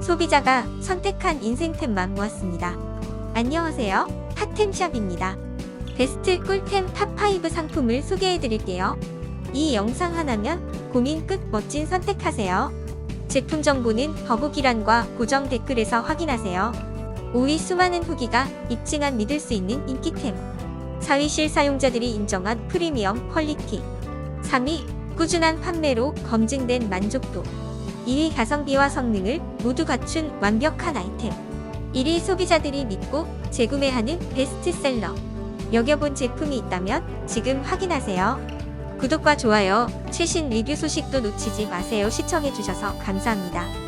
소비자가 선택한 인생템만 모았습니다. 안녕하세요. 핫템샵입니다. 베스트 꿀템 탑5 상품을 소개해드릴게요. 이 영상 하나면 고민 끝 멋진 선택하세요. 제품 정보는 더보기란과 고정 댓글에서 확인하세요. 5위 수많은 후기가 입증한 믿을 수 있는 인기템. 4위 실사용자들이 인정한 프리미엄 퀄리티. 3위 꾸준한 판매로 검증된 만족도. 2위 가성비와 성능을 모두 갖춘 완벽한 아이템. 1위 소비자들이 믿고 재구매하는 베스트셀러. 여겨본 제품이 있다면 지금 확인하세요. 구독과 좋아요, 최신 리뷰 소식도 놓치지 마세요. 시청해주셔서 감사합니다.